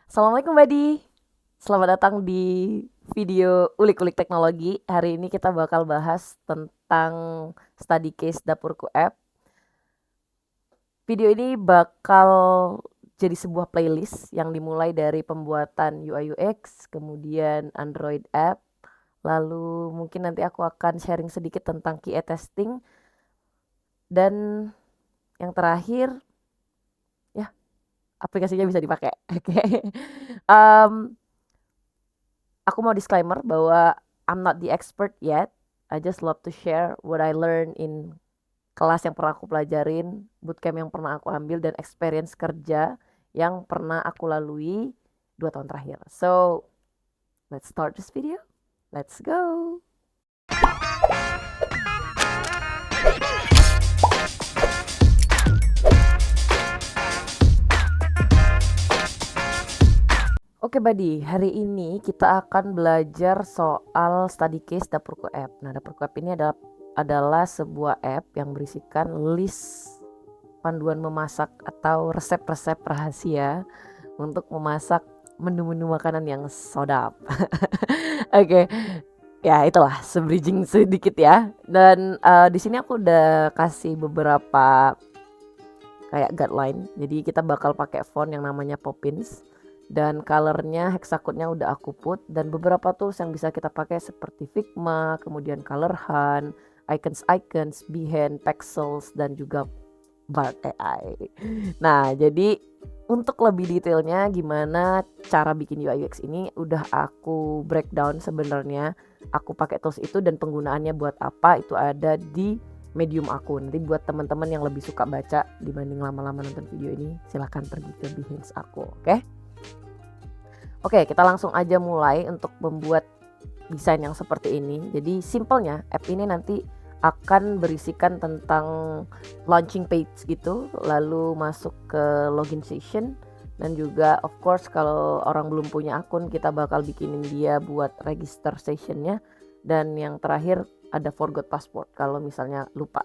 Assalamualaikum Badi. Selamat datang di video ulik-ulik teknologi. Hari ini kita bakal bahas tentang study case Dapurku App. Video ini bakal jadi sebuah playlist yang dimulai dari pembuatan UI UX, kemudian Android app, lalu mungkin nanti aku akan sharing sedikit tentang QA testing, dan yang terakhir ya aplikasinya bisa dipakai. Oke. Um, aku mau disclaimer bahwa I'm not the expert yet. I just love to share what I learn in kelas yang pernah aku pelajarin, bootcamp yang pernah aku ambil, dan experience kerja yang pernah aku lalui 2 tahun terakhir. So, let's start this video. Let's go. Oke Buddy, hari ini kita akan belajar soal study case Dapurku App. Nah, Dapurku App ini adalah sebuah app yang berisikan list panduan memasak atau resep-resep rahasia untuk memasak menu-menu makanan yang sodap. Oke, ya itulah sebridging sedikit ya. Dan di sini aku udah kasih beberapa kayak guideline. Jadi kita bakal pakai font yang namanya Poppins. Dan colornya hexacode-nya udah aku put, dan beberapa tools yang bisa kita pakai seperti Figma, kemudian Color Hunt, icons, Behance, Pexels, dan juga Bard AI. Nah, jadi untuk lebih detailnya gimana cara bikin UI UX ini udah aku breakdown sebenarnya. Aku pakai tools itu dan penggunaannya buat apa itu ada di Medium aku. Nanti buat teman-teman yang lebih suka baca dibanding lama-lama nonton video ini, silahkan pergi ke Behance aku, oke? Oke, kita langsung aja mulai untuk membuat desain yang seperti ini. Jadi simpelnya app ini nanti akan berisikan tentang launching page gitu, lalu masuk ke login session, dan juga of course kalau orang belum punya akun kita bakal bikinin dia buat register sessionnya, dan yang terakhir ada forgot password kalau misalnya lupa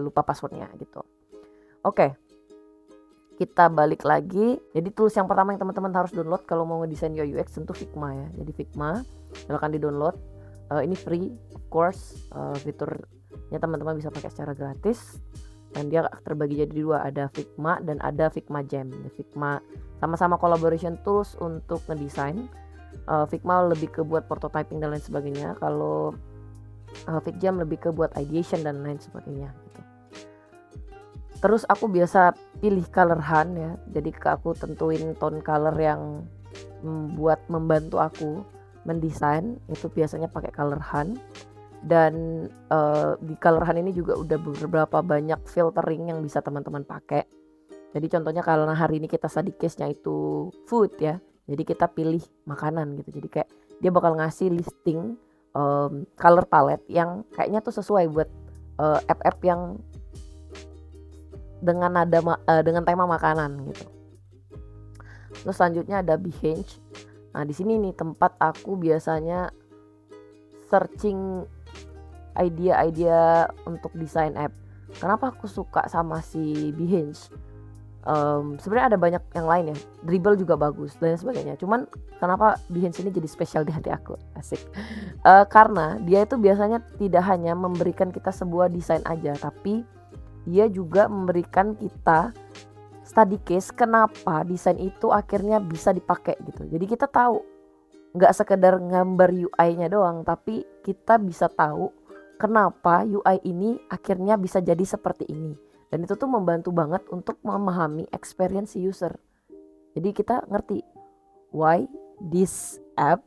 lupa passwordnya gitu. Oke, kita balik lagi. Jadi tools yang pertama yang teman-teman harus download kalau mau ngedesain UI UX tentu Figma ya. Jadi Figma silahkan di download. Ini free of course. Fiturnya teman-teman bisa pakai secara gratis, dan dia terbagi jadi dua, ada Figma dan ada Figma Jam. Figma sama-sama collaboration tools untuk ngedesain. Figma lebih ke buat prototyping dan lain sebagainya. Kalau Figjam lebih ke buat ideation dan lain sebagainya gitu. Terus aku biasa pilih color hunt ya. Jadi aku tentuin tone color yang membantu aku mendesain, itu biasanya pakai color hunt. Dan di color hunt ini juga udah beberapa banyak filtering yang bisa teman-teman pakai. Jadi contohnya karena hari ini kita study case-nya itu food ya. Jadi kita pilih makanan gitu. Jadi kayak dia bakal ngasih listing color palette yang kayaknya tuh sesuai buat app-app yang dengan tema makanan gitu. Terus selanjutnya ada Behance. Nah, di sini nih tempat aku biasanya searching ide-ide untuk desain app. Kenapa aku suka sama si Behance? Sebenarnya ada banyak yang lain ya. Dribble juga bagus dan sebagainya. Cuman kenapa Behance ini jadi spesial di hati aku? Asik. Karena dia itu biasanya tidak hanya memberikan kita sebuah desain aja, tapi dia juga memberikan kita study case kenapa desain itu akhirnya bisa dipakai gitu. Jadi kita tahu nggak sekedar gambar UI-nya doang, tapi kita bisa tahu kenapa UI ini akhirnya bisa jadi seperti ini. Dan itu tuh membantu banget untuk memahami experience user. Jadi kita ngerti why this app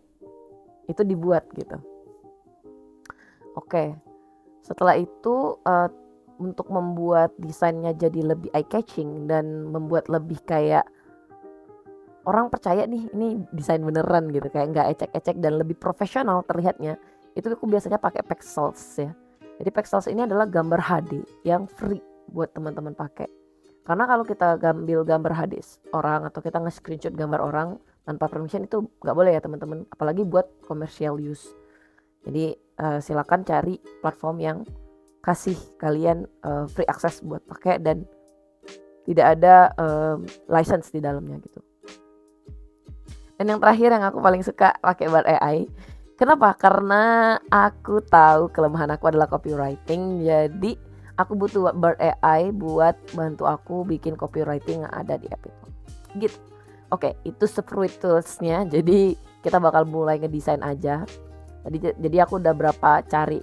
itu dibuat gitu. Oke, setelah itu untuk membuat desainnya jadi lebih eye catching dan membuat lebih kayak orang percaya nih ini desain beneran gitu, kayak nggak ecek-ecek dan lebih profesional terlihatnya, itu aku biasanya pakai Pexels ya. Jadi Pexels ini adalah gambar HD yang free buat teman-teman pakai. Karena kalau kita ambil gambar HD orang atau kita nge-screenshot gambar orang tanpa permission itu nggak boleh ya teman-teman, apalagi buat commercial use. Jadi silakan cari platform yang kasih kalian free access buat pakai dan tidak ada license di dalamnya gitu. Dan yang terakhir yang aku paling suka pakai Bard AI. Kenapa? Karena aku tahu kelemahan aku adalah copywriting. Jadi aku butuh Bard AI buat bantu aku bikin copywriting yang ada di app itu. Gitu. Oke, itu Spruit Tools-nya. Jadi kita bakal mulai ngedesain aja. Jadi aku udah berapa cari.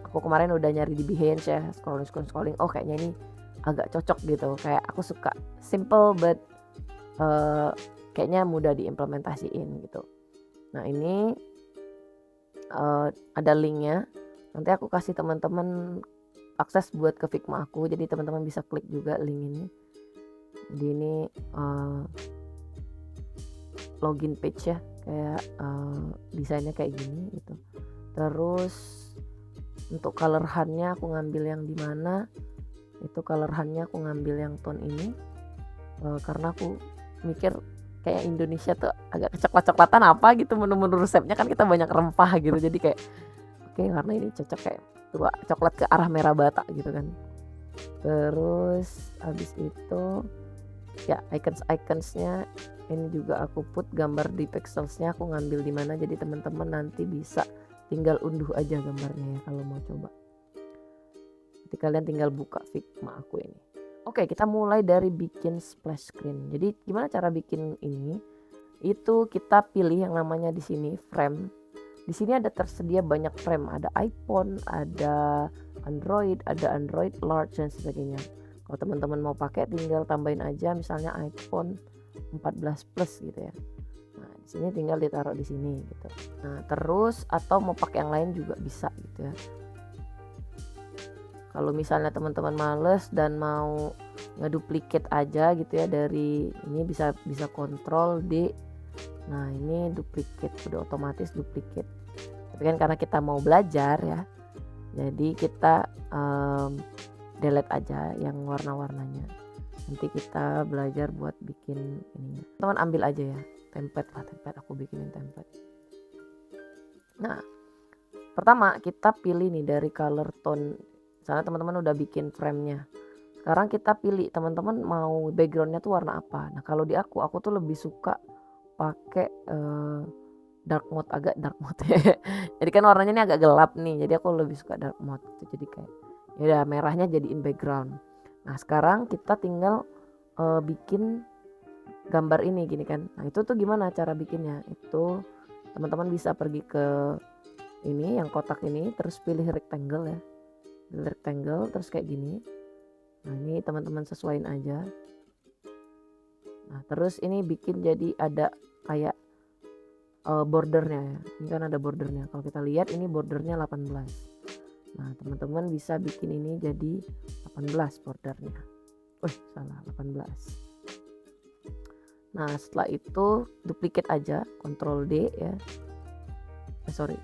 Aku kemarin udah nyari di Behance ya, scrolling. Oh kayaknya ini agak cocok gitu. Kayak aku suka simple but kayaknya mudah diimplementasiin gitu. Nah ini ada linknya. Nanti aku kasih teman-teman akses buat ke Figma aku. Jadi teman-teman bisa klik juga link ini. Jadi ini login page ya, kayak desainnya kayak gini gitu. Terus untuk color hand-nya aku ngambil yang di mana? Itu color hand-nya aku ngambil yang tone ini. Karena aku mikir kayak Indonesia tuh agak kecoklat-coklatan apa gitu menu-menu resepnya, kan kita banyak rempah gitu. Jadi kayak oke, warna ini cocok kayak tua coklat ke arah merah bata gitu kan. Terus habis itu ya iconsnya ini juga aku put gambar di pixelsnya, aku ngambil di mana, jadi teman-teman nanti bisa tinggal unduh aja gambarnya ya kalau mau coba. Nanti kalian tinggal buka Figma aku ini. Oke, kita mulai dari bikin splash screen. Jadi gimana cara bikin ini? Itu kita pilih yang namanya di sini frame. Di sini ada tersedia banyak frame, ada iPhone, ada Android large dan sebagainya. Kalau teman-teman mau pakai tinggal tambahin aja misalnya iPhone 14 Plus gitu ya. Nah, di sini tinggal ditaruh di sini gitu. Nah, terus atau mau pakai yang lain juga bisa gitu ya. Kalau misalnya teman-teman males dan mau ngeduplicate aja gitu ya, dari ini bisa Ctrl D. Nah, ini duplicate, udah otomatis duplicate. Tapi kan karena kita mau belajar ya, jadi kita delete aja yang warna-warnanya. Nanti kita belajar buat bikin ininya. Teman ambil aja ya template, aku bikinin template. Nah, pertama kita pilih nih dari color tone. Misalnya teman-teman udah bikin frame-nya. Sekarang kita pilih teman-teman mau background-nya tuh warna apa. Nah, kalau di aku tuh lebih suka pakai dark mode, agak dark mode ya. Jadi kan warnanya ini agak gelap nih. Jadi aku lebih suka dark mode gitu. Jadi kayak ya udah merahnya jadiin background. Nah, sekarang kita tinggal bikin gambar ini gini kan. Nah, itu tuh gimana cara bikinnya? Itu teman-teman bisa pergi ke ini yang kotak ini, terus pilih rectangle ya. Rectangle terus kayak gini. Nah, ini teman-teman sesuaiin aja. Nah, terus ini bikin jadi ada kayak bordernya ya. Ini kan ada bordernya. Kalau kita lihat ini bordernya 18. Nah, teman-teman bisa bikin ini jadi 18 bordernya. Salah, 18. Nah, setelah itu duplicate aja, Ctrl D ya.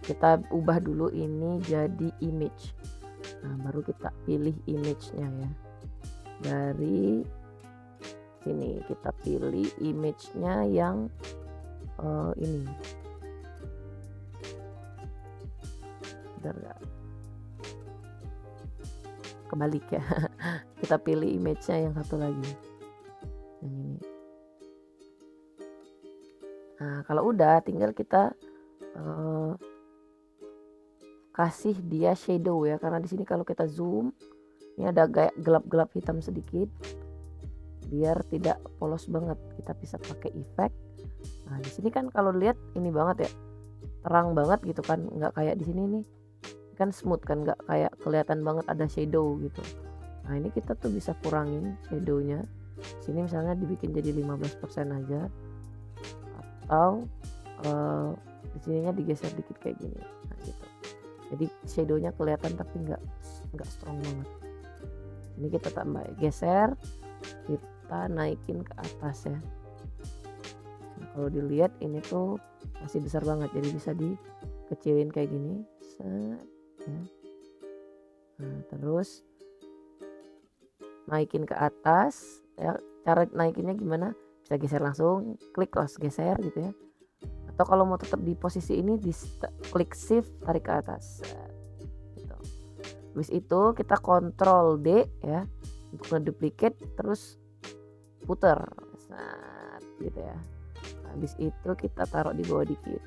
Kita ubah dulu ini jadi image. Nah, baru kita pilih image-nya ya. Dari sini kita pilih image-nya yang ini. Bentar ya. Kebalik ya. Kita pilih image-nya yang satu lagi. Yang ini. Nah, kalau udah tinggal kita kasih dia shadow ya, karena di sini kalau kita zoom ini ada kayak gelap-gelap hitam sedikit biar tidak polos banget. Kita bisa pakai efek. Nah, di sini kan kalau lihat ini banget ya, terang banget gitu kan, nggak kayak di sini nih kan smooth kan, nggak kayak kelihatan banget ada shadow gitu. Nah, ini kita tuh bisa kurangin shadownya. Sini misalnya dibikin jadi 15% aja, atau di sininya digeser dikit kayak gini. Nah, gitu. Jadi shadownya kelihatan tapi nggak strong banget. Ini kita tambah geser, kita naikin ke atas ya. Nah, kalau dilihat ini tuh masih besar banget, jadi bisa dikecilin kayak gini. Set, ya. Nah, terus naikin ke atas ya. Cara naikinnya gimana? Bisa geser langsung, klik terus geser gitu ya. Atau kalau mau tetap di posisi ini, klik shift tarik ke atas gitu. Habis itu kita Ctrl D ya untuk ngeduplicate, terus puter gitu ya. Habis itu kita taruh di bawah dikit.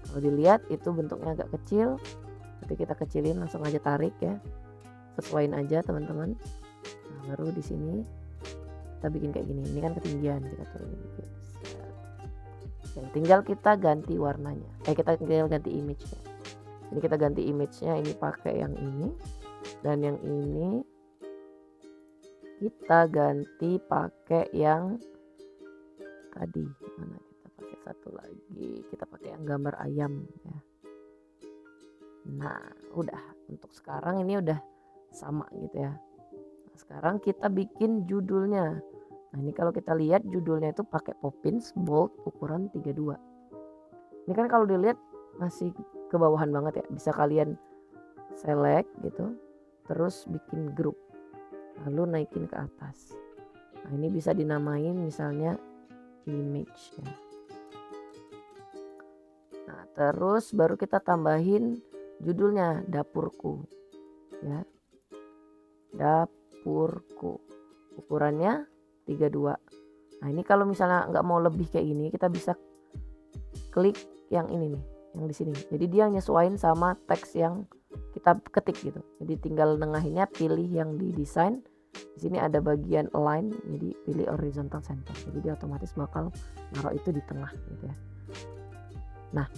Kalau dilihat itu bentuknya agak kecil, nanti kita kecilin, langsung aja tarik ya, sesuaiin aja teman-teman. Nah, baru di sini kita bikin kayak gini. Ini kan ketinggian, kita turunin dikit. Oke, tinggal kita ganti warnanya. Kita tinggal ganti image-nya. Ini kita ganti image-nya, ini pakai yang ini, dan yang ini kita ganti pakai yang tadi. Mana kita pakai satu lagi, kita pakai yang gambar ayam ya. Nah udah, untuk sekarang ini udah sama gitu ya. Nah, sekarang kita bikin judulnya. Nah ini kalau kita lihat judulnya itu pakai Poppins bold ukuran 32. Ini kan kalau dilihat masih kebawahan banget ya, bisa kalian select gitu, terus bikin grup, lalu naikin ke atas. Nah ini bisa dinamain misalnya image ya. Nah terus baru kita tambahin judulnya dapurku ya, dapurku ukurannya 32. Nah ini kalau misalnya nggak mau lebih kayak gini, kita bisa klik yang ini nih, yang di sini. Jadi dia nyesuaiin sama teks yang kita ketik gitu. Jadi tinggal nengahinnya, pilih yang di desain. Di sini ada bagian align, jadi pilih horizontal center. Jadi dia otomatis bakal naruh itu di tengah gitu ya. Nah,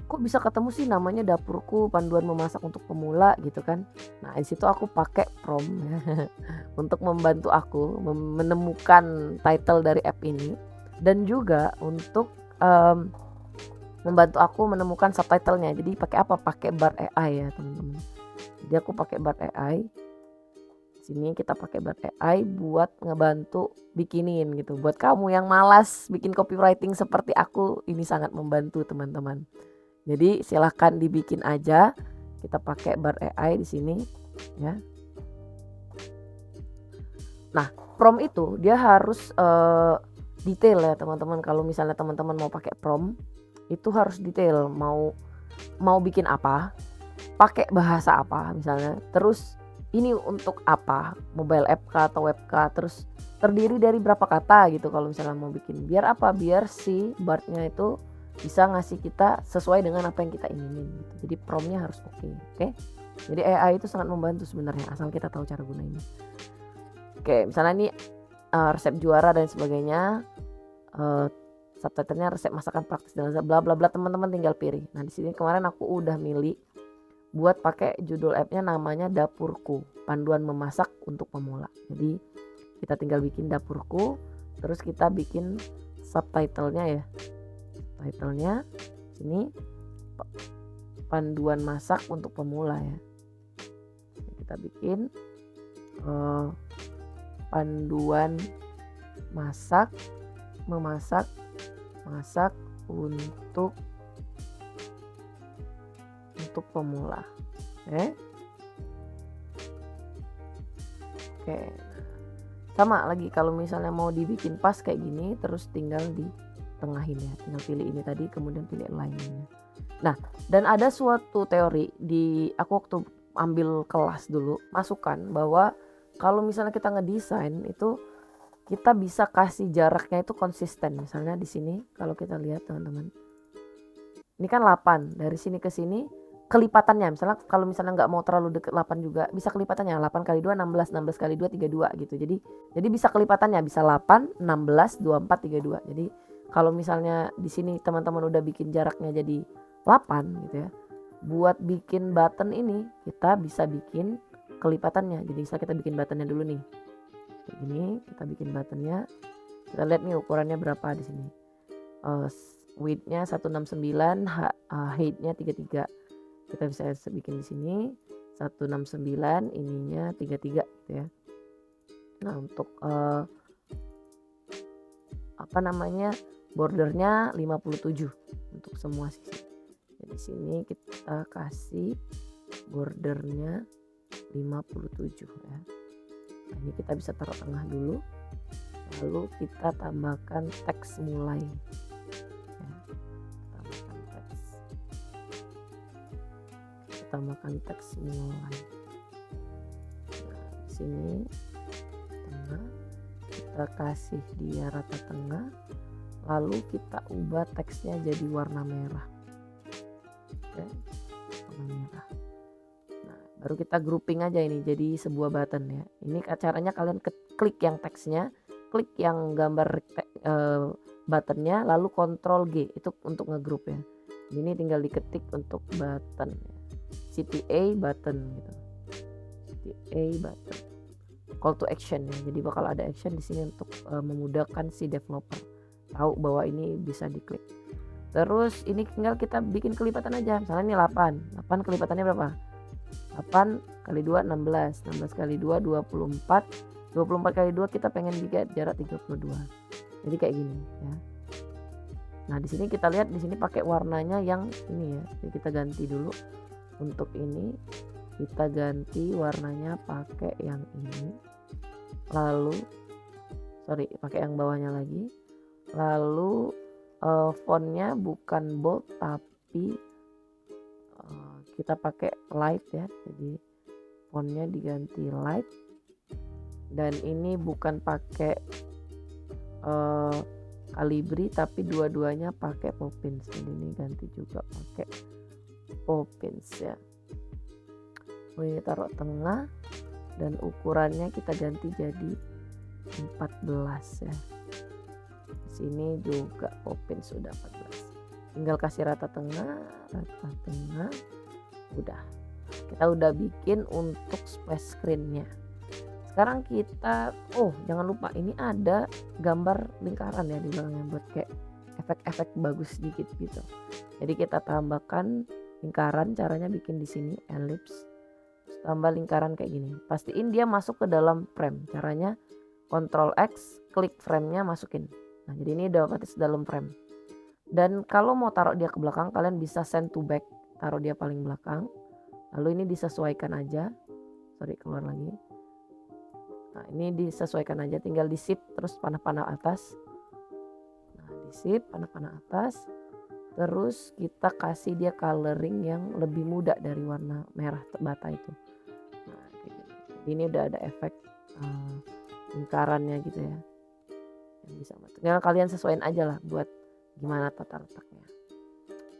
kok bisa ketemu sih namanya dapurku panduan memasak untuk pemula gitu kan. Nah, di situ aku pakai prompt untuk membantu aku menemukan title dari app ini, dan juga untuk membantu aku menemukan subtitlenya. Jadi pakai apa? Pakai Bard AI ya teman-teman. Jadi aku pakai Bard AI. Sini kita pakai Bard AI buat ngebantu bikinin gitu. Buat kamu yang malas bikin copywriting seperti aku, ini sangat membantu teman-teman. Jadi silahkan dibikin aja. Kita pakai Bard AI di sini ya. Nah, prompt itu dia harus detail ya teman-teman. Kalau misalnya teman-teman mau pakai prompt itu harus detail, mau bikin apa, pakai bahasa apa misalnya, terus ini untuk apa, mobile app kah atau web kah, terus terdiri dari berapa kata gitu. Kalau misalnya mau bikin, biar apa, biar si Bard-nya itu bisa ngasih kita sesuai dengan apa yang kita inginin gitu. Jadi promptnya harus oke. Jadi AI itu sangat membantu sebenarnya, asal kita tahu cara gunainya. Oke, misalnya ini resep juara dan sebagainya, subtitlenya resep masakan praktis dan bla bla bla, teman-teman tinggal pilih. Nah di sini kemarin aku udah milih buat pakai judul appnya namanya dapurku, panduan memasak untuk pemula. Jadi kita tinggal bikin dapurku, terus kita bikin subtitlenya ya. Titlenya ini panduan masak untuk pemula ya. Kita bikin panduan masak memasak untuk pemula. Oke. Sama lagi kalau misalnya mau dibikin pas kayak gini, terus tinggal di tengahin ya, tinggal pilih ini tadi, kemudian pilih alignmentnya. Nah, dan ada suatu teori di aku waktu ambil kelas dulu, masukan bahwa kalau misalnya kita ngedesain itu kita bisa kasih jaraknya itu konsisten. Misalnya di sini kalau kita lihat teman-teman, ini kan 8, dari sini ke sini kelipatannya, misalnya kalau misalnya nggak mau terlalu deket 8 juga bisa kelipatannya, 8 kali 2 16, 16 kali 2 32 gitu. Jadi bisa kelipatannya, bisa 8 16 24 32. Jadi kalau misalnya di sini teman-teman udah bikin jaraknya jadi 8 gitu ya, buat bikin button ini kita bisa bikin kelipatannya. Jadi bisa kita bikin buttonnya dulu nih kayak gini, kita bikin buttonnya, kita lihat nih ukurannya berapa di sini. Width-nya 169, height-nya 33. Kita bisa bikin di sini 169, ininya 33 gitu ya. Nah untuk bordernya 57 untuk semua sisi. Jadi sini kita kasih bordernya 57 ya. Nah, ini kita bisa taruh tengah dulu, lalu kita tambahkan teks mulai ya. Tambahkan teks mulai. Nah, di sini tengah kita kita kasih dia rata tengah, lalu kita ubah teksnya jadi warna merah. Oke, warna merah. Nah, baru kita grouping aja ini jadi sebuah button ya. Ini caranya kalian klik yang teksnya, klik yang gambar buttonnya, lalu Ctrl G itu untuk ngegroup ya. Ini tinggal diketik untuk button ya. CTA button gitu. CTA button. Call to action ya. Jadi bakal ada action di sini untuk memudahkan si developer tahu bahwa ini bisa diklik. Terus ini tinggal kita bikin kelipatan aja. Misalnya ini 8. 8 kelipatannya berapa? 8 kali 2 16. 16 kali 2 24. 24 kali 2 kita pengen bikin jarak 32. Jadi kayak gini ya. Nah, di sini kita lihat di sini pakai warnanya yang ini ya. Jadi kita ganti dulu. Untuk ini kita ganti warnanya pakai yang ini. Lalu pakai yang bawahnya lagi. Lalu fontnya bukan bold tapi kita pakai light ya. Jadi fontnya diganti light. Dan ini bukan pakai Calibri tapi dua-duanya pakai Poppins. Jadi ini ganti juga pakai Poppins ya. Ini taruh tengah dan ukurannya kita ganti jadi 14 ya. Di sini juga Poppins sudah 14. Tinggal kasih rata tengah. Udah. Kita udah bikin untuk splash screen-nya. Sekarang kita jangan lupa ini ada gambar lingkaran ya di belakangnya buat kayak efek-efek bagus sedikit gitu. Jadi kita tambahkan lingkaran, caranya bikin di sini ellipse. Tambah lingkaran kayak gini. Pastiin dia masuk ke dalam frame. Caranya Ctrl X, klik frame-nya masukin. Nah, jadi ini udah otomatis dalam frame. Dan kalau mau taruh dia ke belakang, kalian bisa send to back, taruh dia paling belakang. Lalu ini disesuaikan aja. Keluar lagi. Nah, ini disesuaikan aja, tinggal di shift terus panah-panah atas. Nah, di shift panah-panah atas. Terus kita kasih dia coloring yang lebih muda dari warna merah bata itu. Nah, kayak gini. Jadi ini udah ada efek lingkarannya gitu ya. Yang bisa tinggal kalian sesuaiin aja lah buat gimana tata letaknya.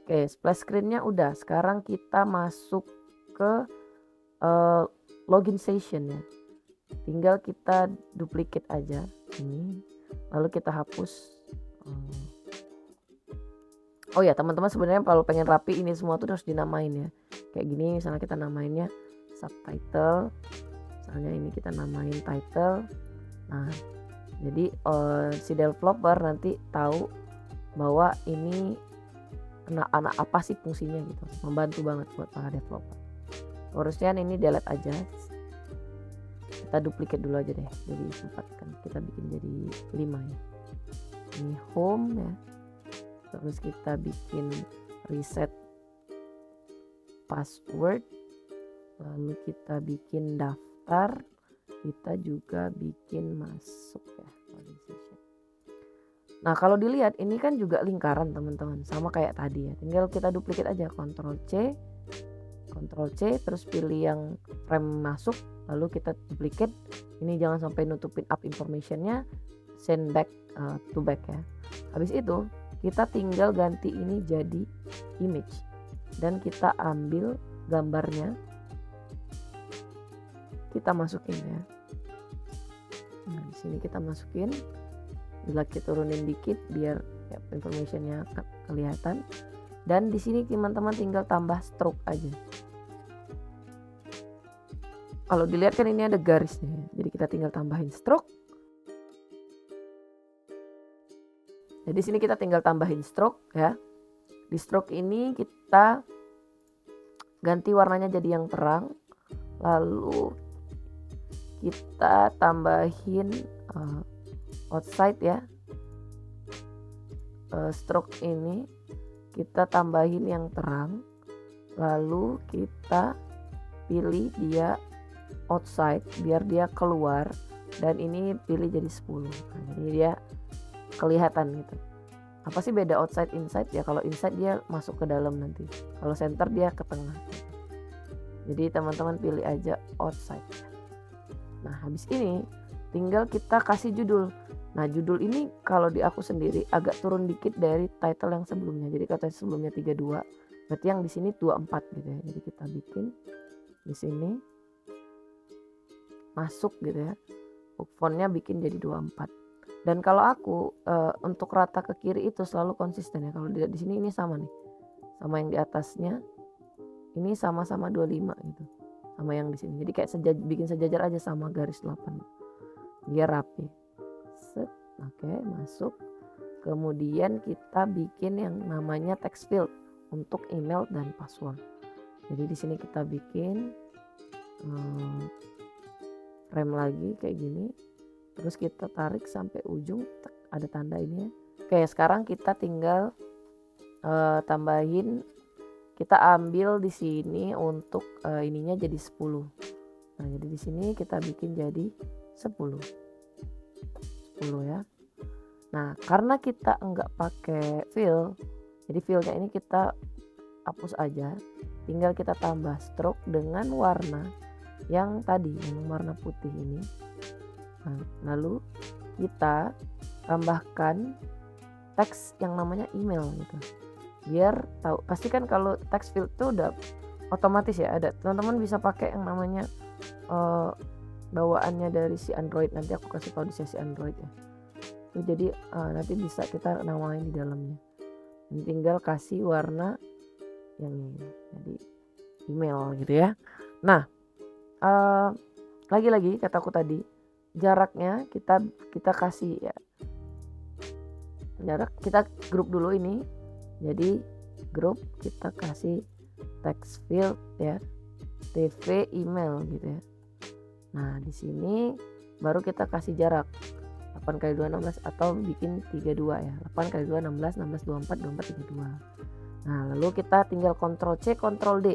Oke, splash screen-nya udah. Sekarang kita masuk ke login session ya. Tinggal kita duplicate aja ini, lalu kita hapus. Oh ya teman-teman, sebenarnya kalau pengen rapi ini semua tuh harus dinamain ya. Kayak gini misalnya kita namainnya subtitle, misalnya ini kita namain title. Nah, jadi si developer nanti tahu bahwa ini anak apa sih fungsinya gitu. Membantu banget buat para developer. Harusnya ini delete aja. Kita duplicate dulu aja deh, jadi 4 kan kita bikin jadi 5 ya. Ini home ya. Terus kita bikin reset password, lalu kita bikin daftar, kita juga bikin masuk ya. Nah, kalau dilihat ini kan juga lingkaran teman-teman, sama kayak tadi ya. Tinggal kita duplicate aja, Ctrl C, terus pilih yang frame masuk, lalu kita duplicate. Ini jangan sampai nutupin up informationnya, send back to back ya. Habis itu kita tinggal ganti ini jadi image dan kita ambil gambarnya, kita masukin ya. Nah, di sini kita masukin, bila kita turunin dikit biar ya, informationnya kelihatan. Dan di sini teman-teman tinggal tambah stroke aja. Kalau dilihat kan ini ada garisnya, jadi kita tinggal tambahin stroke. Jadi sini kita tinggal tambahin stroke ya. Di stroke ini kita ganti warnanya jadi yang terang. Lalu kita tambahin outside ya. Stroke ini kita tambahin yang terang. Lalu kita pilih dia outside biar dia keluar, dan ini pilih jadi 10. Nah, jadi dia kelihatan gitu. Apa sih beda outside inside ya? Kalau inside dia masuk ke dalam nanti, kalau center dia ke tengah gitu. Jadi teman-teman pilih aja outside. Nah, habis ini tinggal kita kasih judul. Nah judul ini kalau di aku sendiri agak turun dikit dari title yang sebelumnya. Jadi kata sebelumnya 32, berarti yang di sini 24 gitu ya. Jadi kita bikin di sini masuk gitu ya. Fontnya bikin jadi 24. Dan kalau aku untuk rata ke kiri itu selalu konsisten ya. Kalau dilihat di sini ini sama nih. Sama yang di atasnya. Ini sama-sama 25 gitu. Sama yang di sini. Jadi kayak bikin sejajar aja sama garis 8. Biar rapi. Set. Oke, masuk. Kemudian kita bikin yang namanya text field untuk email dan password. Jadi di sini kita bikin rem lagi kayak gini. Terus kita tarik sampai ujung, ada tanda ini ya. Oke, sekarang kita tinggal tambahin, kita ambil di sini untuk ininya jadi 10. Nah, jadi di sini kita bikin jadi 10 ya. Nah, karena kita enggak pakai fill, jadi fillnya ini kita hapus aja. Tinggal kita tambah stroke dengan warna yang tadi, yang warna putih ini. Nah, lalu kita tambahkan teks yang namanya email gitu. Biar tahu, pasti kan kalau text field itu udah otomatis ya ada. Teman-teman bisa pakai yang namanya bawaannya dari si Android, nanti aku kasih tahu di sesi Android ya. Itu jadi nanti bisa kita namain di dalamnya. Dan tinggal kasih warna yang ini, jadi email gitu ya. Nah, lagi-lagi kataku tadi, jaraknya kita kasih ya. Jarak kita grup dulu ini. Jadi grup kita kasih text field ya. TV email gitu ya. Nah, di sini baru kita kasih jarak 8 kali 2 16 atau bikin 32 ya. 8 kali 2 16, 16 24 24 32. Nah, lalu kita tinggal Ctrl C, Ctrl D.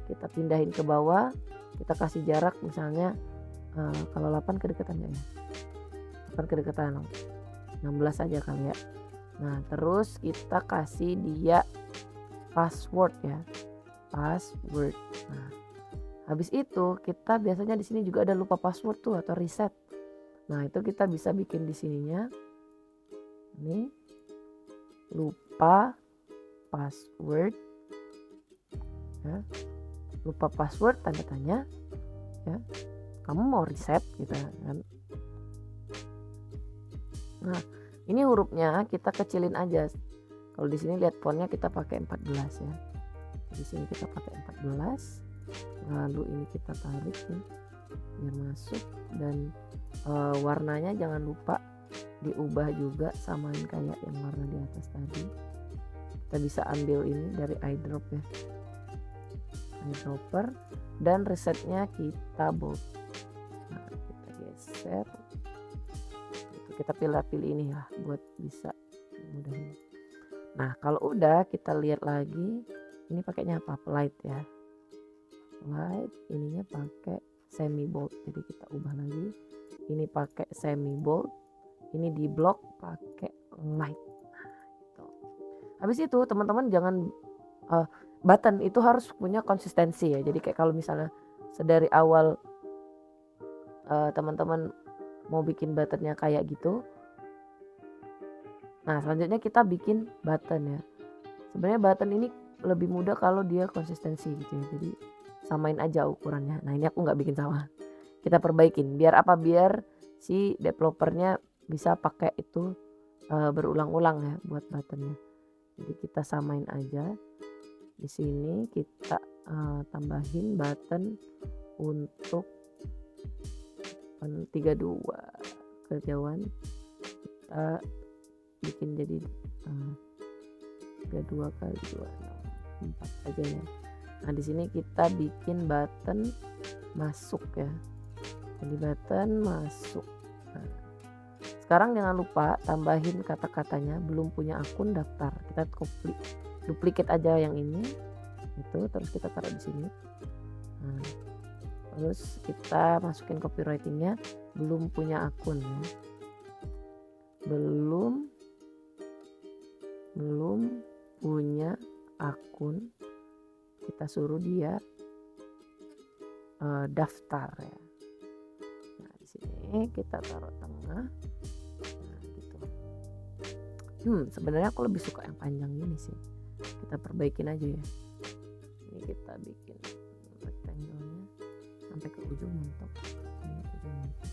Kita pindahin ke bawah, kita kasih jarak misalnya kalau 8 kedekatan ya. 8 kedekatan. 16 aja kali ya. Nah, terus kita kasih dia password ya. Password. Nah, habis itu kita biasanya di sini juga ada lupa password tuh atau reset. Nah, itu kita bisa bikin di sininya. Ini lupa password ya. Lupa password tanda tanya ya. Kamu mau reset gitu kan. Nah, ini hurufnya kita kecilin aja. Kalau di sini lihat fontnya kita pakai 14 ya. Di sini kita pakai 14. Lalu ini kita tarik nih biar masuk, dan warnanya jangan lupa diubah juga samain kayak yang warna di atas tadi. Kita bisa ambil ini dari eyedrop ya, eyedropper, dan resetnya kita bold. Nah, kita geser, kita pilih ini ya buat bisa mudahin. Nah, kalau udah kita lihat lagi ini pakainya apa, light ya, light, ininya pakai semi bold, jadi kita ubah lagi, ini pakai semi bold, ini di block pakai light. Gitu. Habis itu teman-teman jangan button itu harus punya konsistensi ya. Jadi kayak kalau misalnya sedari awal teman-teman mau bikin buttonnya kayak gitu, nah selanjutnya kita bikin button ya. Sebenarnya button ini lebih mudah kalau dia konsistensi gitu ya. Jadi samain aja ukurannya. Nah, ini aku nggak bikin sama. Kita perbaikin. Biar apa? Biar si developernya bisa pakai itu berulang-ulang ya buat buttonnya. Jadi kita samain aja. Di sini kita tambahin button untuk 32 kejauhan, kita bikin jadi 32 kali 2 4 aja ya. Nah, di sini kita bikin button masuk ya. Jadi button masuk. Nah, sekarang jangan lupa tambahin kata-katanya belum punya akun daftar. Kita duplicate aja yang ini. Itu terus kita taruh di sini. Nah, terus kita masukin copywritingnya belum punya akun ya. Belum punya akun, kita suruh dia daftar ya. Nah, di sini kita taruh tengah. Nah, Sebenarnya aku lebih suka yang panjang ini sih. Kita perbaikin aja ya. Ini kita bikin rectangle-nya sampai ke ujung mentok. Ini ujung mentok.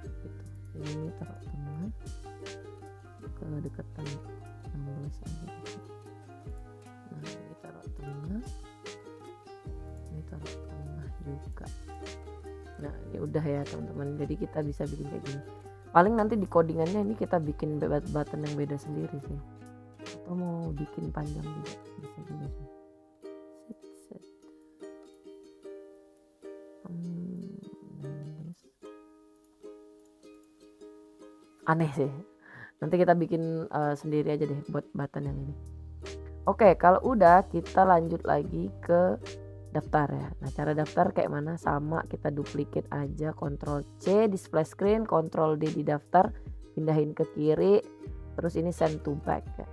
Gitu. Jadi ini taruh tengah ke dekatan 16 aja gitu. Nah ini taruh tengah, ini taruh tengah juga. Nah ini udah ya teman-teman, jadi kita bisa bikin kayak gini. Paling nanti di codingannya ini kita bikin button yang beda sendiri sih, atau mau bikin panjang juga bisa juga sih. Set. Aneh sih, nanti kita bikin sendiri aja deh buat button yang ini. Oke, kalau udah kita lanjut lagi ke daftar ya. Nah cara daftar kayak mana, sama kita duplicate aja, Ctrl C display screen, Ctrl D di daftar, pindahin ke kiri, terus ini send to back ya.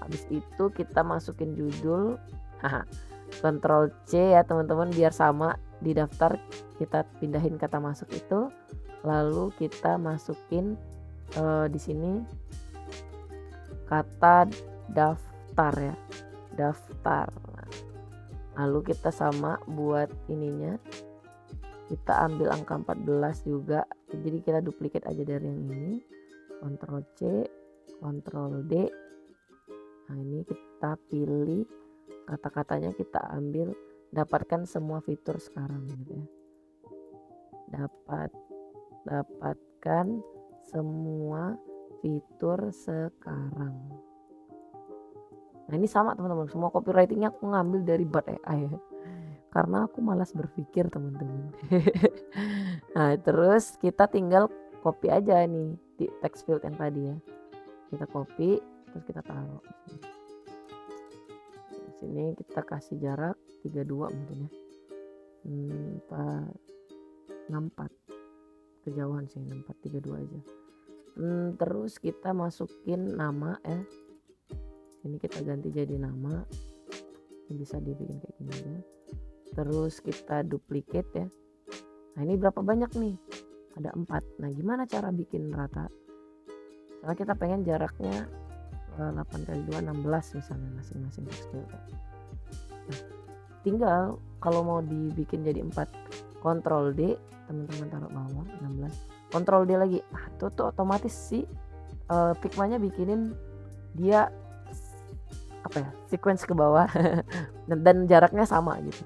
Habis itu kita masukin judul, Ctrl C ya teman-teman biar sama di daftar, kita pindahin kata masuk itu, lalu kita masukin di sini kata daftar ya, daftar. Lalu kita sama buat ininya, kita ambil angka 14 juga, jadi kita duplicate aja dari yang ini, Ctrl C, Ctrl D. Nah ini kita pilih kata-katanya, kita ambil, dapatkan semua fitur sekarang gitu ya, dapatkan semua fitur sekarang. Nah ini sama teman-teman, semua copywritingnya aku ngambil dari Bard AI ya, karena aku malas berpikir teman-teman. Nah terus kita tinggal copy aja nih di text field yang tadi ya, kita copy terus kita taruh di sini, kita kasih jarak 32 mungkin ya, 64 kejauhan sih, 6432 aja. Terus kita masukin nama ya, ini kita ganti jadi nama, ini bisa dibikin kayak gini ya. Terus kita duplicate ya. Nah ini berapa banyak nih, ada 4. Nah gimana cara bikin rata, karena kita pengen jaraknya 8 kali 2 16 misalnya masing-masing text field. Nah tinggal kalau mau dibikin jadi 4, Ctrl D, teman-teman taruh bawah 16, Ctrl D lagi. Nah itu tuh otomatis sih Figma-nya bikinin dia apa ya, sequence ke bawah dan jaraknya sama gitu.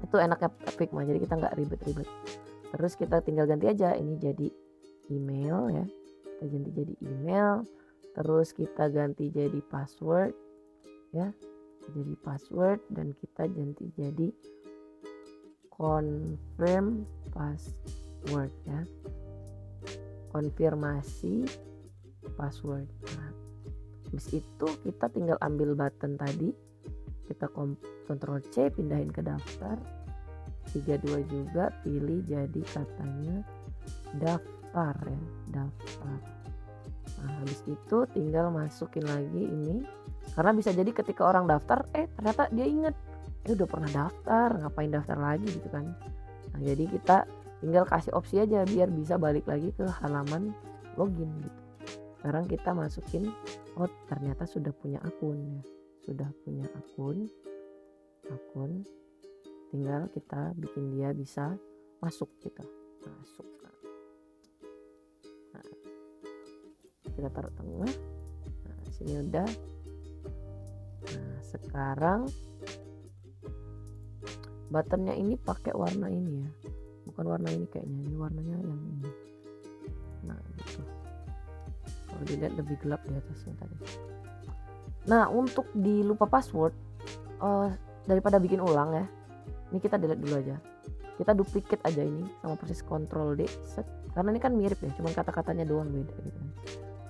Itu enaknya Figma, jadi kita nggak ribet-ribet. Terus kita tinggal ganti aja ini jadi email ya, kita ganti jadi email, terus kita ganti jadi password ya, jadi password, dan kita ganti jadi confirm password ya, konfirmasi password. Nah, habis itu kita tinggal ambil button tadi, kita Ctrl C pindahin ke daftar, 32 juga pilih jadi katanya daftar ya, daftar. Nah habis itu tinggal masukin lagi ini, karena bisa jadi ketika orang daftar ternyata dia inget udah pernah daftar, ngapain daftar lagi gitu kan. Nah jadi kita tinggal kasih opsi aja biar bisa balik lagi ke halaman login gitu. Sekarang kita masukin, oh ternyata sudah punya akun ya, sudah punya akun, tinggal kita bikin dia bisa masuk gitu, masuk. Nah, kita taruh tengah. Nah sini udah. Nah sekarang buttonnya ini pakai warna ini ya, bukan warna ini kayaknya, ini warnanya yang ini. Nah gitu, kalau dilihat lebih gelap di atasnya tadi. Nah untuk di lupa password, daripada bikin ulang ya, ini kita delete dulu aja, kita duplicate aja ini sama persis Ctrl D set, karena ini kan mirip ya, cuman kata-katanya doang beda gitu kan.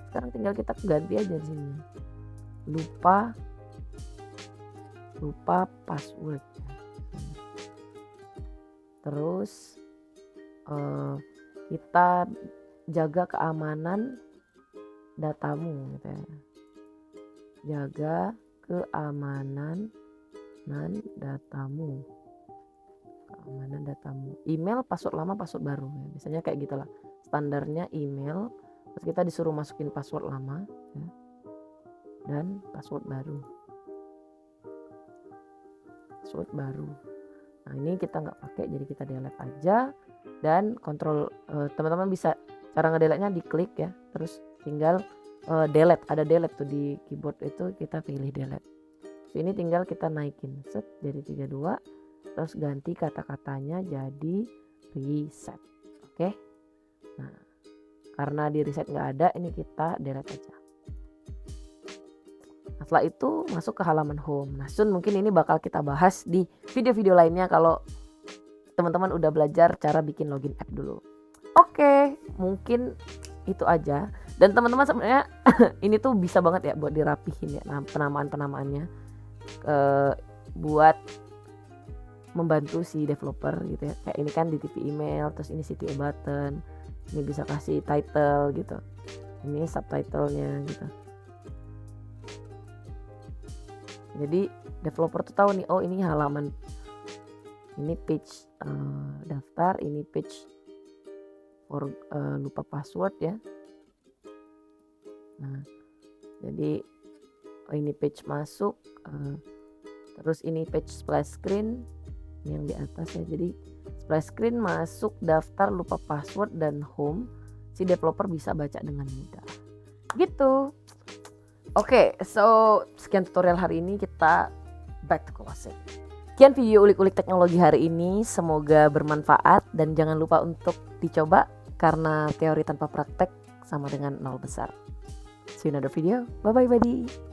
Sekarang tinggal kita ganti aja di sini, lupa password. Terus kita jaga keamanan datamu gitu ya, jaga keamanan datamu, email, password lama, password baru ya. Biasanya kayak gitulah standarnya email, terus kita disuruh masukin password lama ya. dan password baru. Nah ini kita nggak pakai, jadi kita delete aja. Dan kontrol, teman-teman bisa cara ngedelete-nya diklik ya, terus tinggal delete, ada delete tuh di keyboard itu, kita pilih delete. Ini tinggal kita naikin set jadi 32, terus ganti kata-katanya jadi reset. Oke. Nah karena di reset nggak ada, ini kita delete aja. Nah, setelah itu masuk ke halaman home. Nah soon mungkin ini bakal kita bahas di video-video lainnya kalau teman-teman udah belajar cara bikin login app dulu. Oke, mungkin itu aja. Dan teman-teman sebenarnya ini tuh bisa banget ya buat dirapihin ya, penamaan-penamaannya buat membantu si developer gitu ya. Kayak ini kan di TV email, terus ini CTA button, ini bisa kasih title gitu, ini subtitlenya gitu. Jadi developer tuh tahu nih, oh ini halaman, ini page daftar, ini page for lupa password ya. Nah jadi ini page masuk, terus ini page splash screen, ini yang di atas ya. Jadi splash screen masuk, daftar, lupa password, dan home, si developer bisa baca dengan mudah gitu. Oke, so sekian tutorial hari ini, kita back to closing. Sekian video ulik-ulik teknologi hari ini, semoga bermanfaat dan jangan lupa untuk dicoba karena teori tanpa praktek sama dengan nol besar. See you in another video. Bye bye buddy.